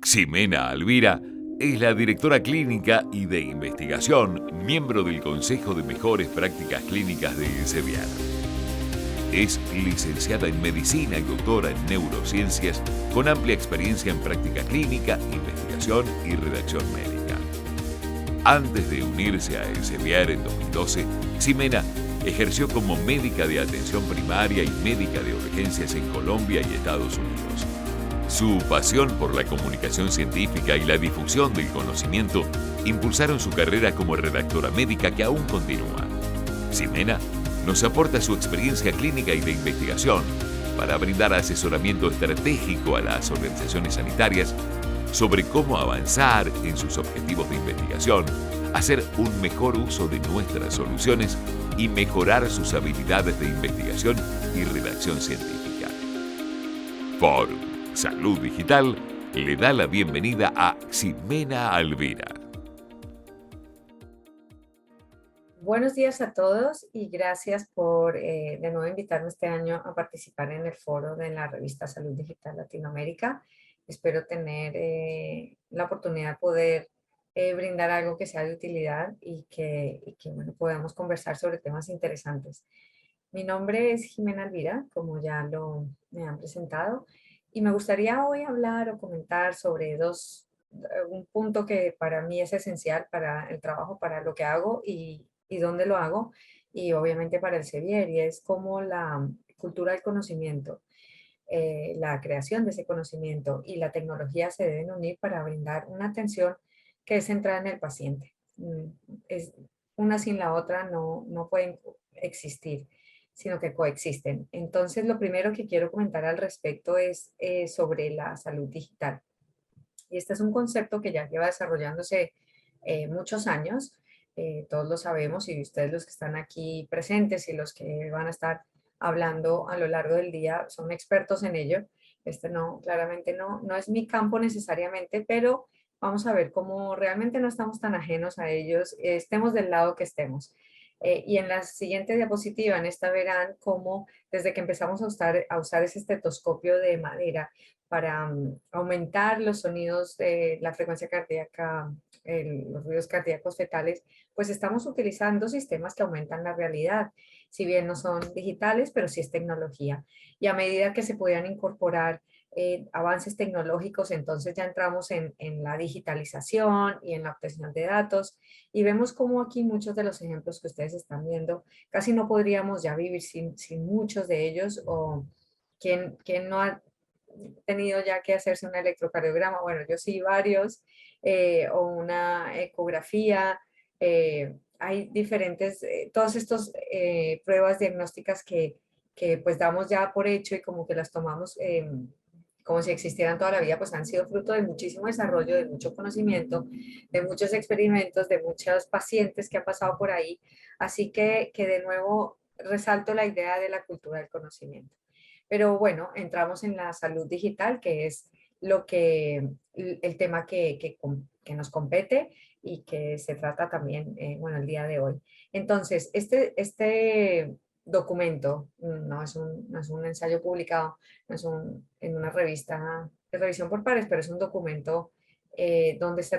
Ximena Alvira es la directora clínica y de investigación, miembro del Consejo de Mejores Prácticas Clínicas de Elsevier. Es licenciada en Medicina y doctora en Neurociencias, con amplia experiencia en práctica clínica, investigación y redacción médica. Antes de unirse a Elsevier en 2012, Ximena ejerció como médica de atención primaria y médica de urgencias en Colombia y Estados Unidos. Su pasión por la comunicación científica y la difusión del conocimiento impulsaron su carrera como redactora médica, que aún continúa. Ximena nos aporta su experiencia clínica y de investigación para brindar asesoramiento estratégico a las organizaciones sanitarias sobre cómo avanzar en sus objetivos de investigación, hacer un mejor uso de nuestras soluciones y mejorar sus habilidades de investigación y redacción científica. Por Salud Digital le da la bienvenida a Ximena Alvira. Buenos días a todos y gracias por de nuevo invitarme este año a participar en el foro de la revista Salud Digital Latinoamérica. Espero tener la oportunidad de poder brindar algo que sea de utilidad y que bueno, podamos conversar sobre temas interesantes. Mi nombre es Ximena Alvira, como ya me han presentado, y me gustaría hoy hablar o comentar sobre un punto que para mí es esencial para el trabajo, para lo que hago y dónde lo hago, y obviamente para el Sevier, y es cómo la cultura del conocimiento, la creación de ese conocimiento y la tecnología se deben unir para brindar una atención que es centrada en el paciente. Es, una sin la otra no pueden existir, sino que coexisten. Entonces, lo primero que quiero comentar al respecto es sobre la salud digital. Y este es un concepto que ya lleva desarrollándose muchos años, todos lo sabemos, y ustedes los que están aquí presentes y los que van a estar hablando a lo largo del día son expertos en ello. Este no, claramente no es mi campo necesariamente, pero vamos a ver cómo realmente no estamos tan ajenos a ellos, estemos del lado que estemos. Y en la siguiente diapositiva, en esta verán cómo desde que empezamos a usar ese estetoscopio de madera para aumentar los sonidos de la frecuencia cardíaca, los ruidos cardíacos fetales, pues estamos utilizando sistemas que aumentan la realidad, si bien no son digitales, pero sí es tecnología. Y a medida que se puedan incorporar avances tecnológicos, entonces ya entramos en la digitalización y en la obtención de datos, y vemos cómo aquí muchos de los ejemplos que ustedes están viendo, casi no podríamos ya vivir sin muchos de ellos, o quien no ha tenido ya que hacerse un electrocardiograma, bueno, yo sí varios, o una ecografía, hay diferentes, todas estas pruebas diagnósticas que pues damos ya por hecho y como que las tomamos como si existieran toda la vida, pues han sido fruto de muchísimo desarrollo, de mucho conocimiento, de muchos experimentos, de muchos pacientes que han pasado por ahí. Así que de nuevo resalto la idea de la cultura del conocimiento. Pero bueno, entramos en la salud digital, que es el tema que nos compete y que se trata también, bueno, el día de hoy. Entonces, este documento no es un ensayo publicado, no es en una revista de revisión por pares, pero es un documento donde se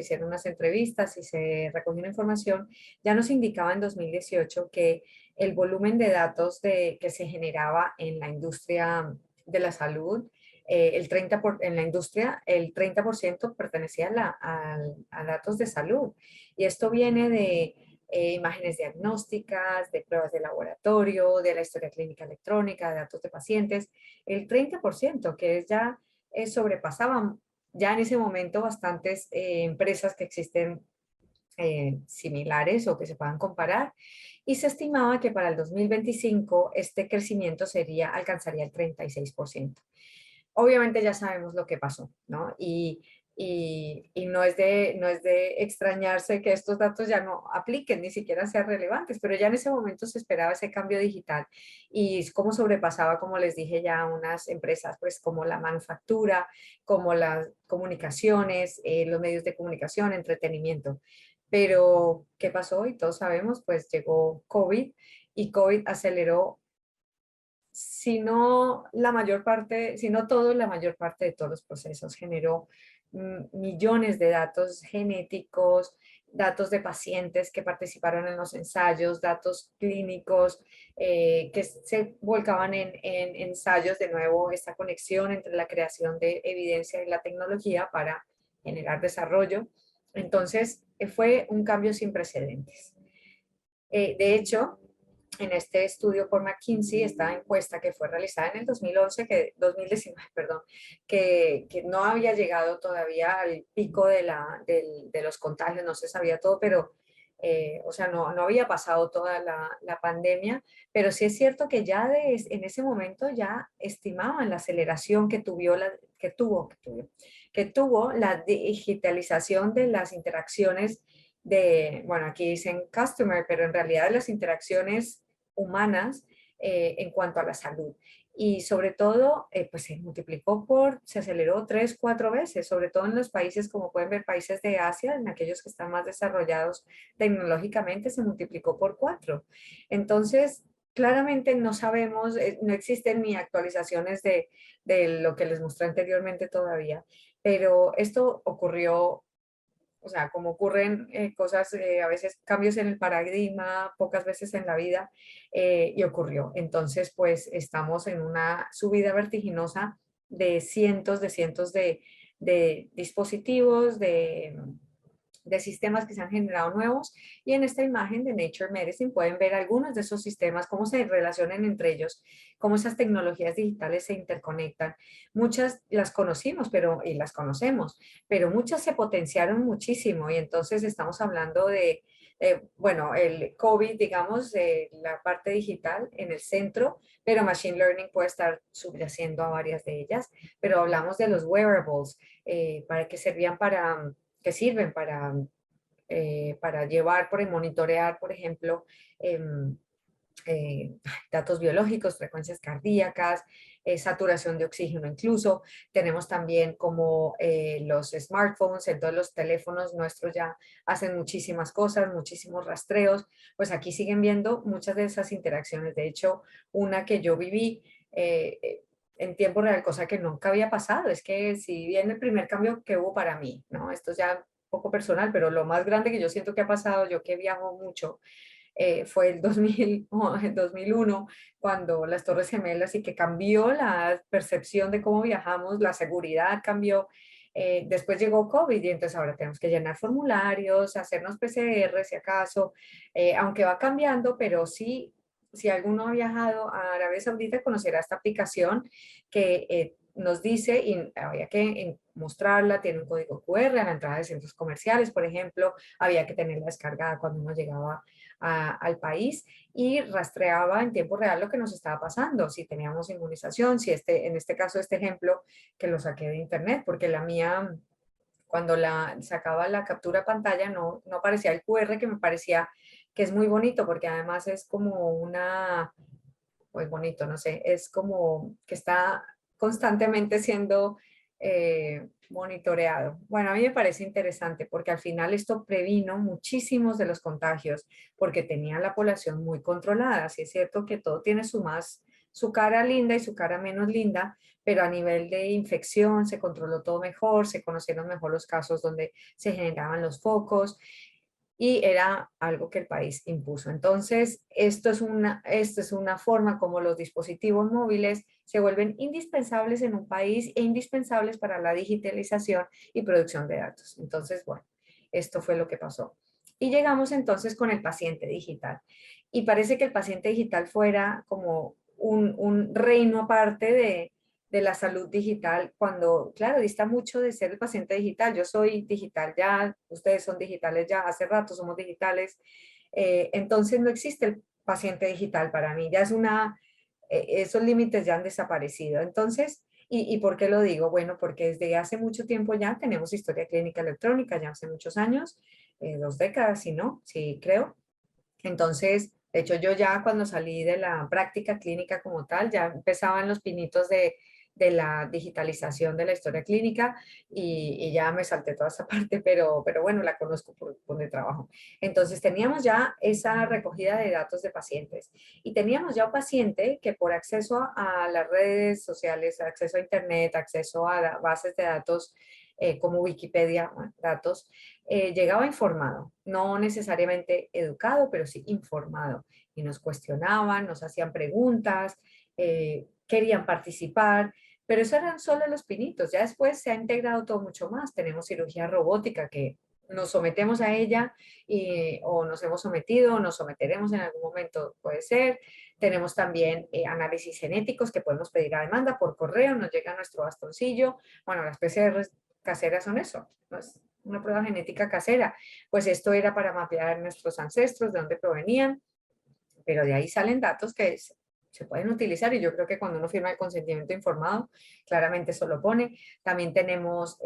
hicieron unas entrevistas y se recogió una información. Ya nos indicaba en 2018 que el volumen de datos que se generaba en la industria de la salud, en la industria, el 30% pertenecía a datos de salud. Y esto viene de imágenes diagnósticas, de pruebas de laboratorio, de la historia clínica electrónica, de datos de pacientes. El 30%, que es ya sobrepasaba ya en ese momento bastantes empresas que existen similares o que se puedan comparar, y se estimaba que para el 2025 este crecimiento alcanzaría el 36%. Obviamente ya sabemos lo que pasó, ¿no? Y no es de extrañarse que estos datos ya no apliquen, ni siquiera sean relevantes, pero ya en ese momento se esperaba ese cambio digital y cómo sobrepasaba, como les dije, ya unas empresas, pues como la manufactura, como las comunicaciones, los medios de comunicación, entretenimiento. Pero, ¿qué pasó? Y todos sabemos, pues llegó COVID, y COVID aceleró si no la mayor parte, si no todo, la mayor parte de todos los procesos. Generó millones de datos genéticos, datos de pacientes que participaron en los ensayos, datos clínicos que se volcaban en ensayos, de nuevo, esta conexión entre la creación de evidencia y la tecnología para generar desarrollo. Entonces, fue un cambio sin precedentes. De hecho, en este estudio por McKinsey, esta encuesta que fue realizada en el 2011, 2019, perdón, que no había llegado todavía al pico de los contagios, no se sabía todo, pero, o sea, no había pasado toda la pandemia, pero sí es cierto que ya en ese momento ya estimaban la aceleración que tuvo la digitalización de las interacciones bueno, aquí dicen customer, pero en realidad las interacciones humanas en cuanto a la salud. Y sobre todo, pues se aceleró 3, 4 veces, sobre todo en los países, como pueden ver, países de Asia, en aquellos que están más desarrollados tecnológicamente, se multiplicó por 4. Entonces, claramente no sabemos, no existen ni actualizaciones de lo que les mostré anteriormente todavía, pero esto ocurrió, o sea, como ocurren cosas, a veces cambios en el paradigma, pocas veces en la vida, y ocurrió. Entonces, pues estamos en una subida vertiginosa de cientos de dispositivos, de sistemas que se han generado nuevos, y en esta imagen de Nature Medicine pueden ver algunos de esos sistemas, cómo se relacionan entre ellos, cómo esas tecnologías digitales se interconectan. Muchas las conocimos, y las conocemos, pero muchas se potenciaron muchísimo, y entonces estamos hablando bueno, el COVID, digamos, la parte digital en el centro, pero Machine Learning puede estar subyaciendo a varias de ellas, pero hablamos de los wearables, para que servían que sirven para llevar, monitorear, por ejemplo, em, datos biológicos, frecuencias cardíacas, saturación de oxígeno incluso. Tenemos también como los smartphones, entonces los teléfonos nuestros ya hacen muchísimas cosas, muchísimos rastreos, pues aquí siguen viendo muchas de esas interacciones. De hecho, una que yo viví en tiempo real, cosa que nunca había pasado, es que si bien el primer cambio que hubo para mí, ¿no? Esto es ya un poco personal, pero lo más grande que yo siento que ha pasado, yo que viajo mucho, fue el 2000, el 2001, cuando las Torres Gemelas, y que cambió la percepción de cómo viajamos, la seguridad cambió. Después llegó COVID y entonces ahora tenemos que llenar formularios, hacernos PCR si acaso, aunque va cambiando, pero sí, si alguno ha viajado a Arabia Saudita, conocerá esta aplicación que nos dice, y había que mostrarla, tiene un código QR a la entrada de centros comerciales, por ejemplo, había que tenerla descargada cuando uno llegaba al país, y rastreaba en tiempo real lo que nos estaba pasando, si teníamos inmunización, si en este caso, este ejemplo que lo saqué de internet, porque la mía, cuando sacaba la captura de pantalla, no aparecía el QR, que me parecía que es muy bonito, porque además es como pues bonito, no sé, es como que está constantemente siendo monitoreado. Bueno, a mí me parece interesante porque al final esto previno muchísimos de los contagios porque tenía la población muy controlada. Sí es cierto que todo tiene su cara linda y su cara menos linda, pero a nivel de infección se controló todo mejor, se conocieron mejor los casos donde se generaban los focos, y era algo que el país impuso. Entonces, esto es una forma como los dispositivos móviles se vuelven indispensables en un país e indispensables para la digitalización y producción de datos. Entonces, bueno, esto fue lo que pasó. Y llegamos entonces con el paciente digital. Y parece que el paciente digital fuera como un reino aparte de la salud digital, cuando, claro, dista mucho de ser el paciente digital. Yo soy digital ya, ustedes son digitales ya, hace rato somos digitales. Entonces no existe el paciente digital para mí, ya esos límites ya han desaparecido. Entonces, ¿y por qué lo digo? Bueno, porque desde hace mucho tiempo ya tenemos historia clínica electrónica, ya hace muchos años, 2 décadas, si no, sí creo. Entonces, de hecho, yo ya cuando salí de la práctica clínica como tal, ya empezaban los pinitos de la digitalización de la historia clínica y ya me salté toda esa parte, pero bueno, la conozco por donde trabajo. Entonces teníamos ya esa recogida de datos de pacientes y teníamos ya un paciente que por acceso a las redes sociales, acceso a internet, acceso a bases de datos como Wikipedia, datos, llegaba informado, no necesariamente educado, pero sí informado. Y nos cuestionaban, nos hacían preguntas, querían participar, pero eso eran solo los pinitos. Ya después se ha integrado todo mucho más. Tenemos cirugía robótica que nos sometemos a ella o nos hemos sometido o nos someteremos en algún momento, puede ser. Tenemos también análisis genéticos que podemos pedir a demanda por correo, nos llega nuestro bastoncillo. Bueno, las PCR caseras son eso, ¿no? Es una prueba genética casera. Pues esto era para mapear nuestros ancestros, de dónde provenían, pero de ahí salen datos que se pueden utilizar y yo creo que cuando uno firma el consentimiento informado, claramente eso lo pone. También tenemos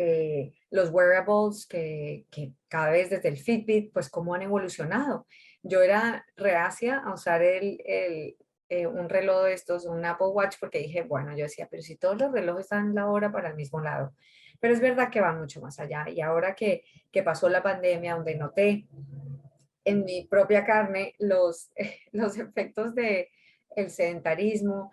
los wearables que cada vez desde el Fitbit, pues cómo han evolucionado. Yo era reacia a usar un reloj de estos, un Apple Watch, porque dije, bueno, yo decía, pero si todos los relojes dan la hora para el mismo lado. Pero es verdad que van mucho más allá. Y ahora que pasó la pandemia, donde noté en mi propia carne los efectos de el sedentarismo,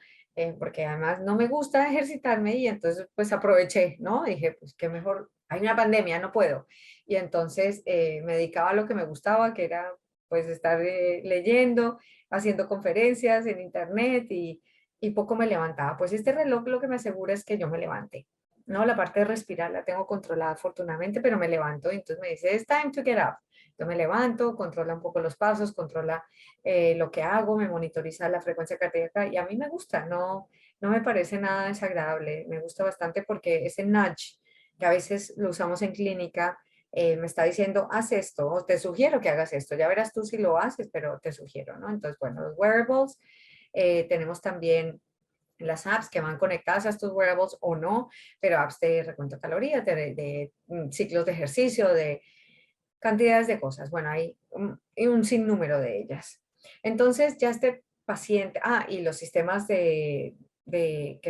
porque además no me gusta ejercitarme y entonces pues aproveché, ¿no? Dije, pues qué mejor, hay una pandemia, no puedo. Y entonces me dedicaba a lo que me gustaba, que era pues estar leyendo, haciendo conferencias en internet y poco me levantaba. Pues este reloj lo que me asegura es que yo me levante. No, la parte de respirar la tengo controlada afortunadamente, pero me levanto y entonces me dice, it's time to get up. Yo me levanto, controla un poco los pasos, controla lo que hago, me monitoriza la frecuencia cardíaca y a mí me gusta, no me parece nada desagradable, me gusta bastante porque ese nudge que a veces lo usamos en clínica me está diciendo, haz esto, o te sugiero que hagas esto, ya verás tú si lo haces, pero te sugiero, ¿no? Entonces, bueno, los wearables, tenemos también las apps que van conectadas a estos wearables o no, pero apps de recuento de calorías, de ciclos de ejercicio, de cantidades de cosas. Bueno, hay un sinnúmero de ellas. Entonces, ya este paciente, y los sistemas que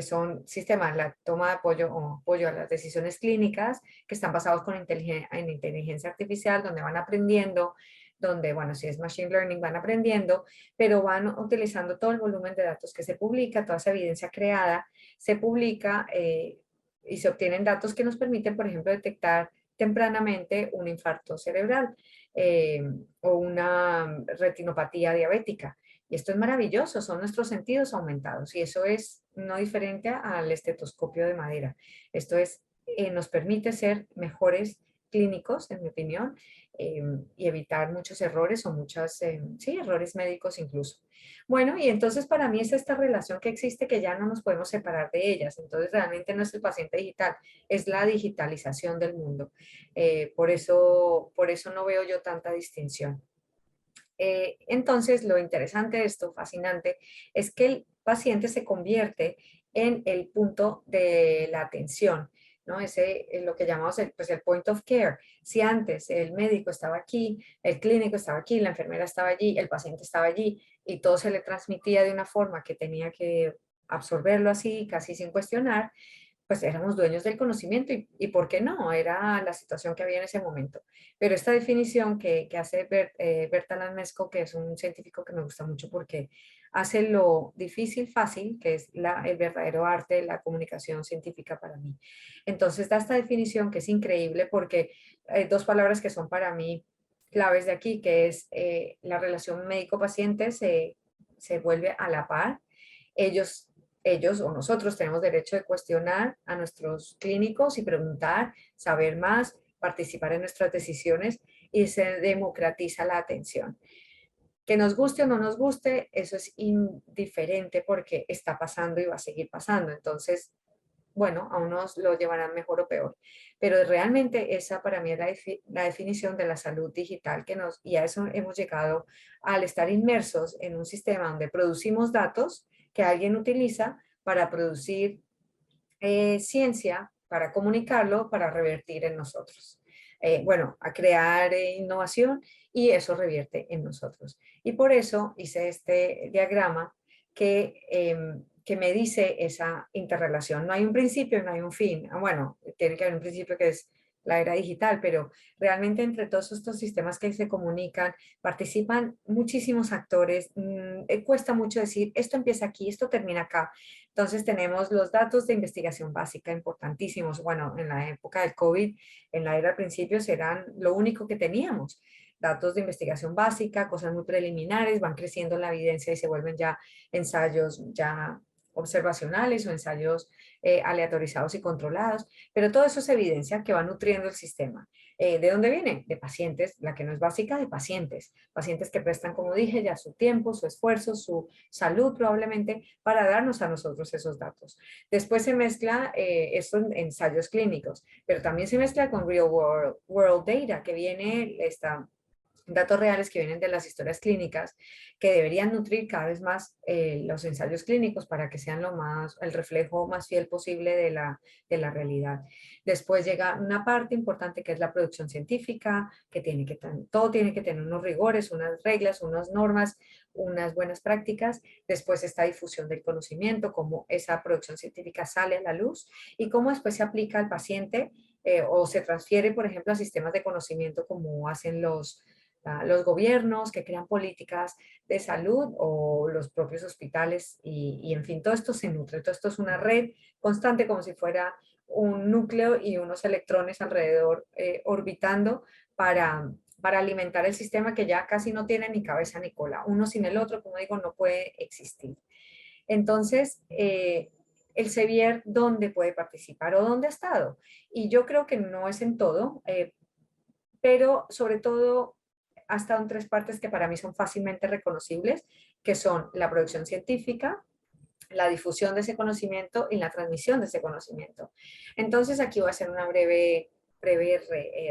son sistemas, la toma de apoyo o apoyo a las decisiones clínicas, que están basados en inteligencia artificial, donde van aprendiendo, donde, bueno, si es machine learning, van aprendiendo, pero van utilizando todo el volumen de datos que se publica, toda esa evidencia creada, se publica y se obtienen datos que nos permiten, por ejemplo, detectar tempranamente un infarto cerebral eh, o una retinopatía diabética. Y esto es maravilloso, son nuestros sentidos aumentados y eso es no diferente al estetoscopio de madera. Esto nos permite ser mejores clínicos, en mi opinión, y evitar muchos errores o muchos, sí, errores médicos incluso. Bueno, y entonces para mí es esta relación que existe que ya no nos podemos separar de ellas. Entonces realmente no es el paciente digital, es la digitalización del mundo. Por eso no veo yo tanta distinción. Entonces, lo interesante de esto, fascinante, es que el paciente se convierte en el punto de la atención, ¿no? Ese es lo que llamamos pues el point of care. Si antes el médico estaba aquí, el clínico estaba aquí, la enfermera estaba allí, el paciente estaba allí y todo se le transmitía de una forma que tenía que absorberlo así, casi sin cuestionar, pues éramos dueños del conocimiento y ¿por qué no? Era la situación que había en ese momento. Pero esta definición que hace Bertalan Mezco, que es un científico que me gusta mucho porque hace lo difícil fácil, que es el verdadero arte de la comunicación científica para mí. Entonces da esta definición que es increíble porque hay dos palabras que son para mí claves de aquí, que es la relación médico-paciente se vuelve a la par. Ellos ellos o nosotros tenemos derecho de cuestionar a nuestros clínicos y preguntar, saber más, participar en nuestras decisiones y se democratiza la atención. Que nos guste o no nos guste, eso es indiferente porque está pasando y va a seguir pasando. Entonces, bueno, a unos lo llevarán mejor o peor. Pero realmente esa para mí es la definición de la salud digital y a eso hemos llegado al estar inmersos en un sistema donde producimos datos que alguien utiliza para producir ciencia, para comunicarlo, para revertir en nosotros. Bueno, a crear innovación y eso revierte en nosotros. Y por eso hice este diagrama que que me dice esa interrelación. No hay un principio, no hay un fin. Bueno, tiene que haber un principio que es la era digital, pero realmente entre todos estos sistemas que se comunican, participan muchísimos actores. Cuesta mucho decir, esto empieza aquí, esto termina acá. Entonces tenemos los datos de investigación básica importantísimos. Bueno, en la época del COVID, en la era de principios, eran lo único que teníamos. Datos de investigación básica, cosas muy preliminares, van creciendo en la evidencia y se vuelven ya ensayos ya observacionales o ensayos aleatorizados y controlados, pero todo eso es evidencia que va nutriendo el sistema. ¿De dónde viene? De pacientes, la que no es básica, de pacientes. Pacientes que prestan, como dije, ya su tiempo, su esfuerzo, su salud probablemente para darnos a nosotros esos datos. Después se mezcla esto en ensayos clínicos, pero también se mezcla con real world data, que viene esta datos reales que vienen de las historias clínicas que deberían nutrir cada vez más los ensayos clínicos para que sean el reflejo más fiel posible de la realidad. Después llega una parte importante que es la producción científica, que todo tiene que tener unos rigores, unas reglas, unas normas, unas buenas prácticas. Después esta difusión del conocimiento, cómo esa producción científica sale a la luz y cómo después se aplica al paciente o se transfiere, por ejemplo, a sistemas de conocimiento como hacen los gobiernos que crean políticas de salud o los propios hospitales en fin, todo esto se nutre, todo esto es una red constante como si fuera un núcleo y unos electrones alrededor orbitando para alimentar el sistema que ya casi no tiene ni cabeza ni cola. Uno sin el otro, como digo, no puede existir. Entonces, el Sevier, ¿dónde puede participar o dónde ha estado? Y yo creo que no es en todo, pero sobre todo ha estado en tres partes que para mí son fácilmente reconocibles, que son la producción científica, la difusión de ese conocimiento y la transmisión de ese conocimiento. Entonces aquí voy a hacer una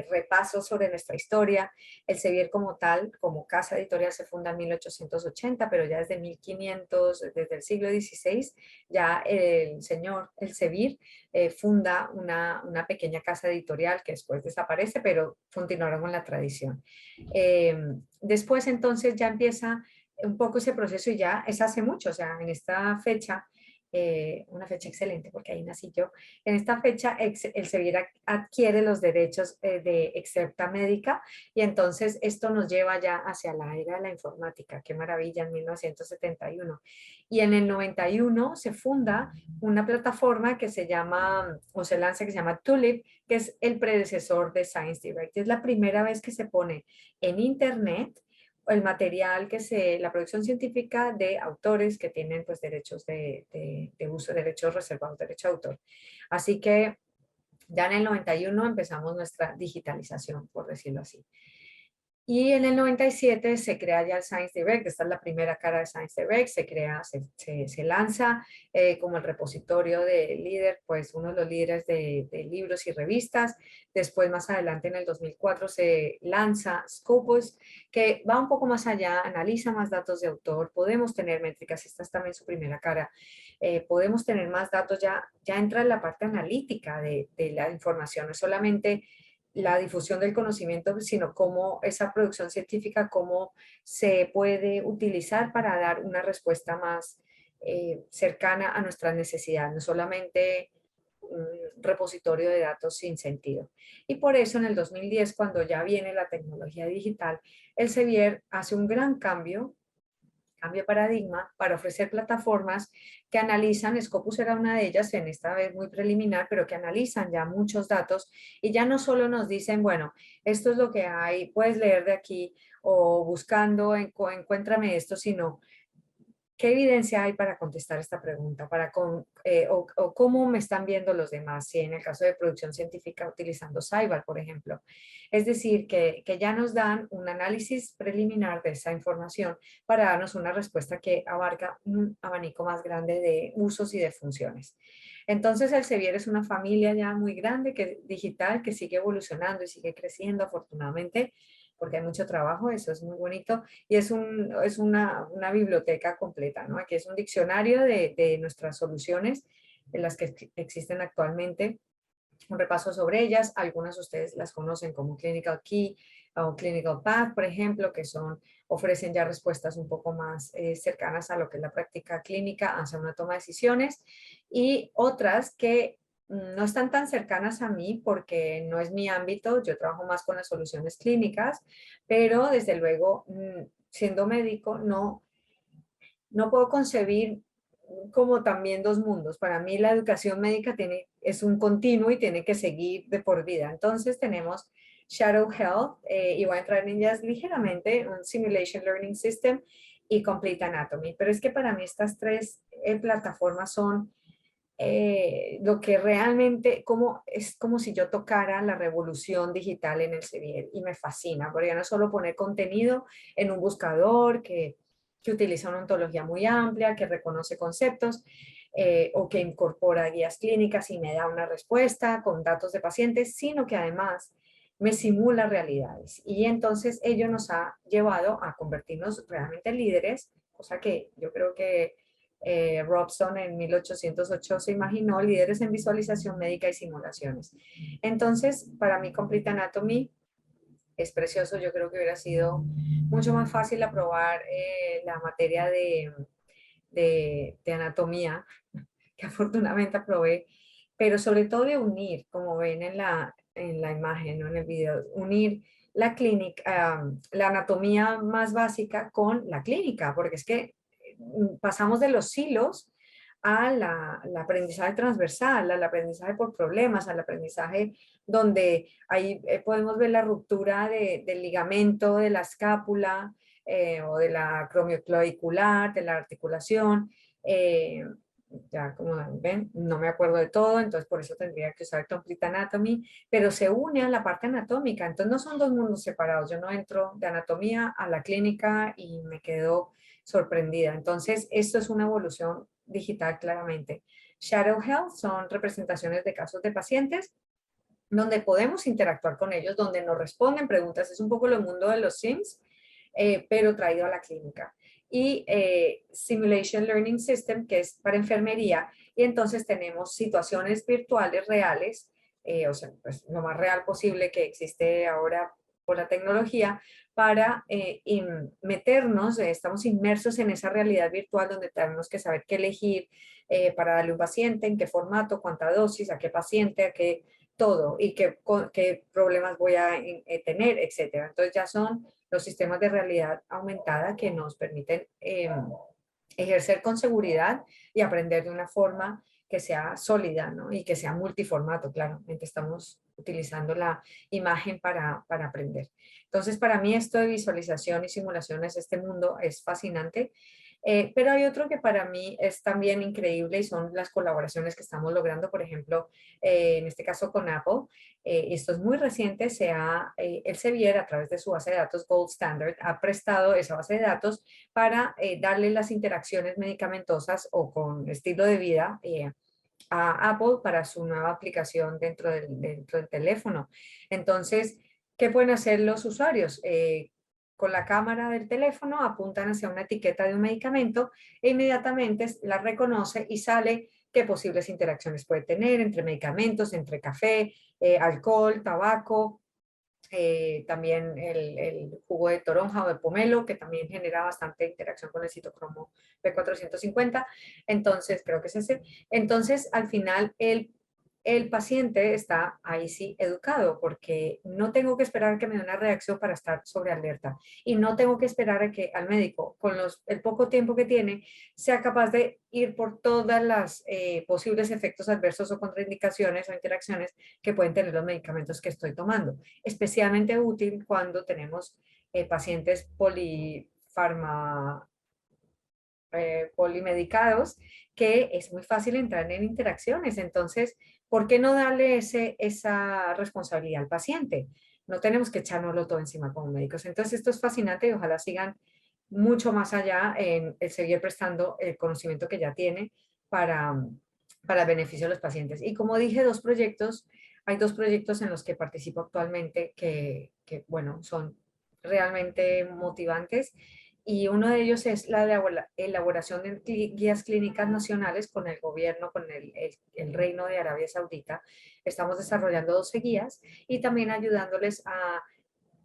repaso sobre nuestra historia. El Sevier como tal, como casa editorial, se funda en 1880, pero ya desde 1500, desde el siglo XVI, ya el Sevier funda una pequeña casa editorial que después desaparece, pero continuaron con la tradición. Después entonces ya empieza un poco ese proceso y ya es hace mucho, o sea, en esta fecha, una fecha excelente porque ahí nací yo, en esta fecha el Sevier adquiere los derechos de Excerpta Médica y entonces esto nos lleva ya hacia la era de la informática, qué maravilla, en 1971. Y en el 91 se funda una plataforma que se llama, o se lanza, que se llama Tulip, que es el predecesor de Science Direct. Es la primera vez que se pone en Internet el material la producción científica de autores que tienen pues derechos de uso, derechos reservados, derecho de autor. Así que ya en el 91 empezamos nuestra digitalización, por decirlo así. Y en el 97 se crea ya el Science Direct, esta es la primera cara de Science Direct, se lanza como el repositorio de líder, pues uno de los líderes de libros y revistas. Después, más adelante, en el 2004, se lanza Scopus, que va un poco más allá, analiza más datos de autor, podemos tener métricas, esta es también su primera cara, podemos tener más datos, ya entra en la parte analítica de la información, no solamente la difusión del conocimiento, sino cómo esa producción científica, cómo se puede utilizar para dar una respuesta más cercana a nuestras necesidades, no solamente un repositorio de datos sin sentido. Y por eso en el 2010, cuando ya viene la tecnología digital, el Sevier hace un gran cambio de paradigma para ofrecer plataformas que analizan, Scopus era una de ellas, en esta vez muy preliminar, pero que analizan ya muchos datos y ya no solo nos dicen, bueno, esto es lo que hay, puedes leer de aquí o buscando, encuéntrame esto, sino ¿qué evidencia hay para contestar esta pregunta? O cómo me están viendo los demás, si en el caso de producción científica utilizando Scival, por ejemplo. Es decir, que ya nos dan un análisis preliminar de esa información para darnos una respuesta que abarca un abanico más grande de usos y de funciones. Entonces, el Sevier es una familia ya muy grande, digital, que sigue evolucionando y sigue creciendo, afortunadamente, porque hay mucho trabajo, eso es muy bonito, y es una biblioteca completa, ¿no? Aquí es un diccionario de nuestras soluciones, de las que existen actualmente, un repaso sobre ellas. Algunas de ustedes las conocen como Clinical Key o Clinical Path, por ejemplo, que ofrecen ya respuestas un poco más cercanas a lo que es la práctica clínica hacia una toma de decisiones, y otras que no están tan cercanas a mí porque no es mi ámbito. Yo trabajo más con las soluciones clínicas, pero desde luego, siendo médico, no puedo concebir como también dos mundos. Para mí la educación médica es un continuo y tiene que seguir de por vida. Entonces tenemos Shadow Health, y voy a entrar en ellas ligeramente, un Simulation Learning System y Complete Anatomy. Pero es que para mí estas tres plataformas son lo que realmente, es como si yo tocara la revolución digital en el Sevier, y me fascina, porque ya no es solo poner contenido en un buscador que utiliza una ontología muy amplia, que reconoce conceptos, o que incorpora guías clínicas y me da una respuesta con datos de pacientes, sino que además me simula realidades. Y entonces ello nos ha llevado a convertirnos realmente en líderes, cosa que yo creo que Robson en 1808 se imaginó, líderes en visualización médica y simulaciones. Entonces, para mí Complete Anatomy es precioso. Yo creo que hubiera sido mucho más fácil aprobar la materia de anatomía, que afortunadamente aprobé, pero sobre todo de unir, como ven en la imagen, ¿no? En el video, unir la clínica, la anatomía más básica con la clínica, porque es que pasamos de los silos al aprendizaje transversal, al aprendizaje por problemas, al aprendizaje donde ahí podemos ver la ruptura del ligamento, de la escápula, o de la acromioclavicular, de la articulación. eh, ya como ven, no me acuerdo de todo, entonces por eso tendría que usar Complete Anatomy, pero se une a la parte anatómica, entonces no son dos mundos separados. Yo no entro de anatomía a la clínica y me quedo sorprendida. Entonces, esto es una evolución digital claramente. Shadow Health son representaciones de casos de pacientes donde podemos interactuar con ellos, donde nos responden preguntas. Es un poco el mundo de los Sims, pero traído a la clínica. Y Simulation Learning System, que es para enfermería, y entonces tenemos situaciones virtuales reales, o sea, pues lo más real posible que existe ahora por la tecnología, para meternos, estamos inmersos en esa realidad virtual donde tenemos que saber qué elegir para darle a un paciente, en qué formato, cuánta dosis, a qué paciente, a qué todo, y qué problemas voy a tener, etcétera. Entonces ya son los sistemas de realidad aumentada que nos permiten ejercer con seguridad y aprender de una forma que sea sólida, ¿no? Y que sea multiformato, claramente estamos utilizando la imagen para aprender. Entonces, para mí esto de visualización y simulaciones, este mundo es fascinante. Pero hay otro que para mí es también increíble, y son las colaboraciones que estamos logrando, por ejemplo, en este caso con Apple. Esto es muy reciente. Elsevier, a través de su base de datos Gold Standard, ha prestado esa base de datos para darle las interacciones medicamentosas o con estilo de vida a Apple para su nueva aplicación dentro del teléfono. Entonces, ¿qué pueden hacer los usuarios? Con la cámara del teléfono apuntan hacia una etiqueta de un medicamento e inmediatamente la reconoce y sale qué posibles interacciones puede tener entre medicamentos, entre café, alcohol, tabaco, también el jugo de toronja o de pomelo, que también genera bastante interacción con el citocromo P450. Entonces, creo que es ese. Entonces, al final, el paciente está ahí sí educado, porque no tengo que esperar a que me dé una reacción para estar sobre alerta, y no tengo que esperar a que al médico, con el poco tiempo que tiene, sea capaz de ir por todas las posibles efectos adversos o contraindicaciones o interacciones que pueden tener los medicamentos que estoy tomando. Especialmente útil cuando tenemos pacientes polimedicados, que es muy fácil entrar en interacciones. Entonces, ¿por qué no darle esa responsabilidad al paciente? No tenemos que echárnoslo todo encima como médicos. Entonces, esto es fascinante y ojalá sigan mucho más allá en el seguir prestando el conocimiento que ya tiene para, para el beneficio de los pacientes. Y como dije, hay dos proyectos en los que participo actualmente bueno, son realmente motivantes y uno de ellos es la elaboración de guías clínicas nacionales con el gobierno, con el Reino de Arabia Saudita. Estamos desarrollando 12 guías y también ayudándoles a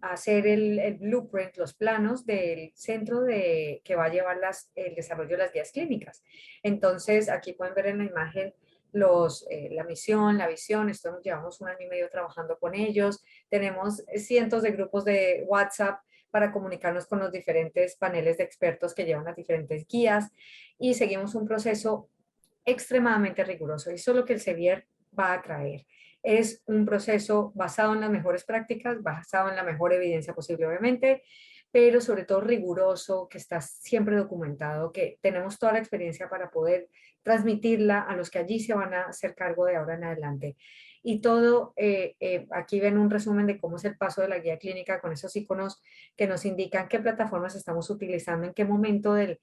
hacer el blueprint, los planos del centro que va a llevar el desarrollo de las guías clínicas. Entonces, aquí pueden ver en la imagen la misión, la visión. Esto llevamos 1 año y medio trabajando con ellos. Tenemos cientos de grupos de WhatsApp para comunicarnos con los diferentes paneles de expertos que llevan las diferentes guías y seguimos un proceso extremadamente riguroso. Y eso es lo que el Sevier va a traer. Es un proceso basado en las mejores prácticas, basado en la mejor evidencia posible, obviamente, pero sobre todo riguroso, que está siempre documentado, que tenemos toda la experiencia para poder transmitirla a los que allí se van a hacer cargo de ahora en adelante. Y todo, aquí ven un resumen de cómo es el paso de la guía clínica con esos iconos que nos indican qué plataformas estamos utilizando, en qué momento del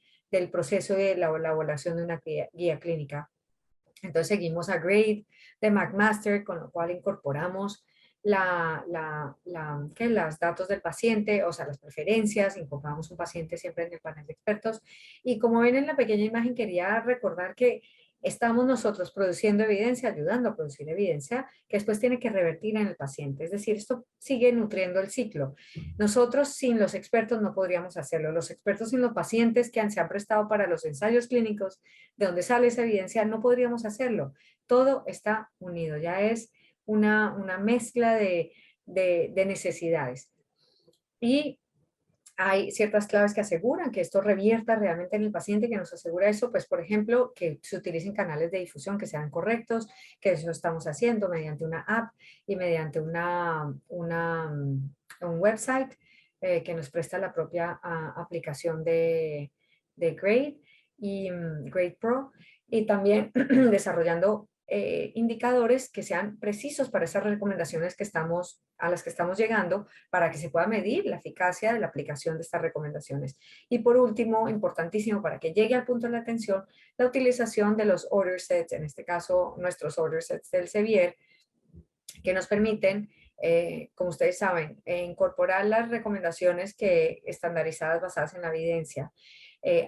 proceso de la elaboración de una guía clínica. Entonces seguimos a Grade de McMaster, con lo cual incorporamos los datos del paciente, o sea, las preferencias, incorporamos un paciente siempre en el panel de expertos. Y como ven en la pequeña imagen, quería recordar que estamos nosotros produciendo evidencia, ayudando a producir evidencia, que después tiene que revertir en el paciente. Es decir, esto sigue nutriendo el ciclo. Nosotros sin los expertos no podríamos hacerlo. Los expertos sin los pacientes que se han prestado para los ensayos clínicos, de donde sale esa evidencia, no podríamos hacerlo. Todo está unido, ya es una mezcla de necesidades. Y hay ciertas claves que aseguran que esto revierta realmente en el paciente, que nos asegura eso, pues por ejemplo, que se utilicen canales de difusión que sean correctos, que eso estamos haciendo mediante una app y mediante un website que nos presta la propia aplicación de Grade y Grade Pro, y también desarrollando indicadores que sean precisos para esas recomendaciones a las que estamos llegando, para que se pueda medir la eficacia de la aplicación de estas recomendaciones. Y por último, importantísimo para que llegue al punto de la atención, la utilización de los order sets, en este caso nuestros order sets del Sevier, que nos permiten, como ustedes saben, incorporar las recomendaciones estandarizadas basadas en la evidencia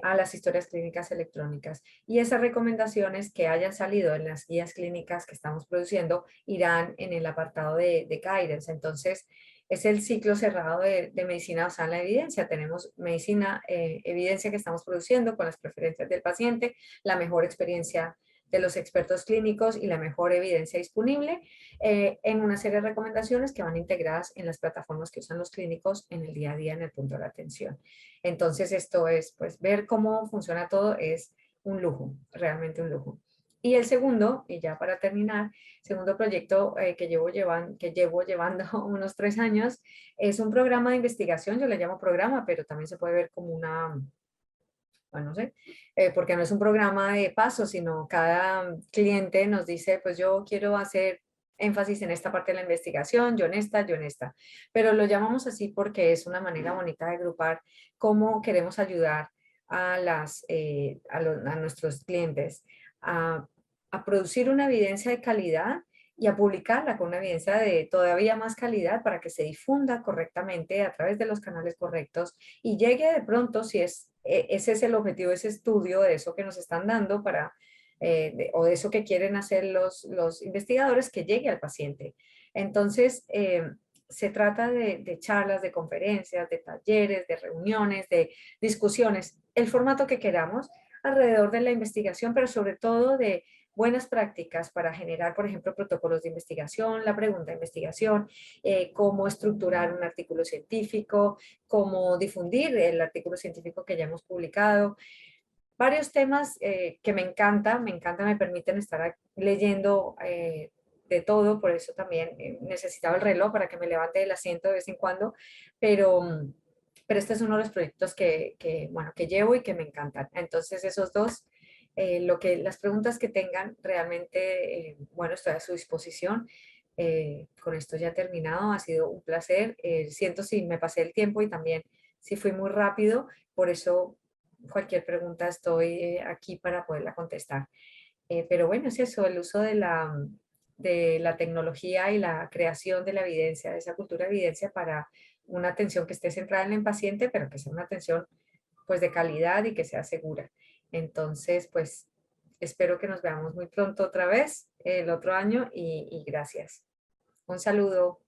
a las historias clínicas electrónicas. Y esas recomendaciones que hayan salido en las guías clínicas que estamos produciendo irán en el apartado de guidance. Entonces, es el ciclo cerrado de medicina basada en la evidencia. Tenemos evidencia que estamos produciendo con las preferencias del paciente, la mejor experiencia de los expertos clínicos y la mejor evidencia disponible en una serie de recomendaciones que van integradas en las plataformas que usan los clínicos en el día a día en el punto de la atención. Entonces esto es, pues, ver cómo funciona todo es un lujo, realmente un lujo. Y el segundo, y ya para terminar, segundo proyecto que llevo llevando unos 3 años, es un programa de investigación. Yo le llamo programa, pero también se puede ver como bueno, no sé, porque no es un programa de paso, sino cada cliente nos dice, pues yo quiero hacer énfasis en esta parte de la investigación, yo en esta. Pero lo llamamos así porque es una manera bonita de agrupar cómo queremos ayudar a nuestros clientes a producir una evidencia de calidad y a publicarla con una evidencia de todavía más calidad para que se difunda correctamente a través de los canales correctos y llegue de pronto, si ese es el objetivo de ese estudio, de eso que nos están dando o de eso que quieren hacer los investigadores, que llegue al paciente. Entonces, se trata de charlas, de conferencias, de talleres, de reuniones, de discusiones, el formato que queramos alrededor de la investigación, pero sobre todo de buenas prácticas para generar, por ejemplo, protocolos de investigación, la pregunta de investigación, cómo estructurar un artículo científico, cómo difundir el artículo científico que ya hemos publicado. Varios temas que me permiten estar leyendo de todo, por eso también necesitaba el reloj para que me levante del asiento de vez en cuando, pero este es uno de los proyectos bueno, que llevo y que me encantan. Entonces, esos dos, las preguntas que tengan, realmente, bueno, estoy a su disposición. Con esto ya he terminado, ha sido un placer. Siento si me pasé el tiempo y también si fui muy rápido, por eso cualquier pregunta estoy aquí para poderla contestar. Pero bueno, es eso, el uso de la tecnología y la creación de la evidencia, de esa cultura de evidencia para una atención que esté centrada en el paciente, pero que sea una atención pues de calidad y que sea segura. Entonces, pues espero que nos veamos muy pronto otra vez el otro año y gracias. Un saludo.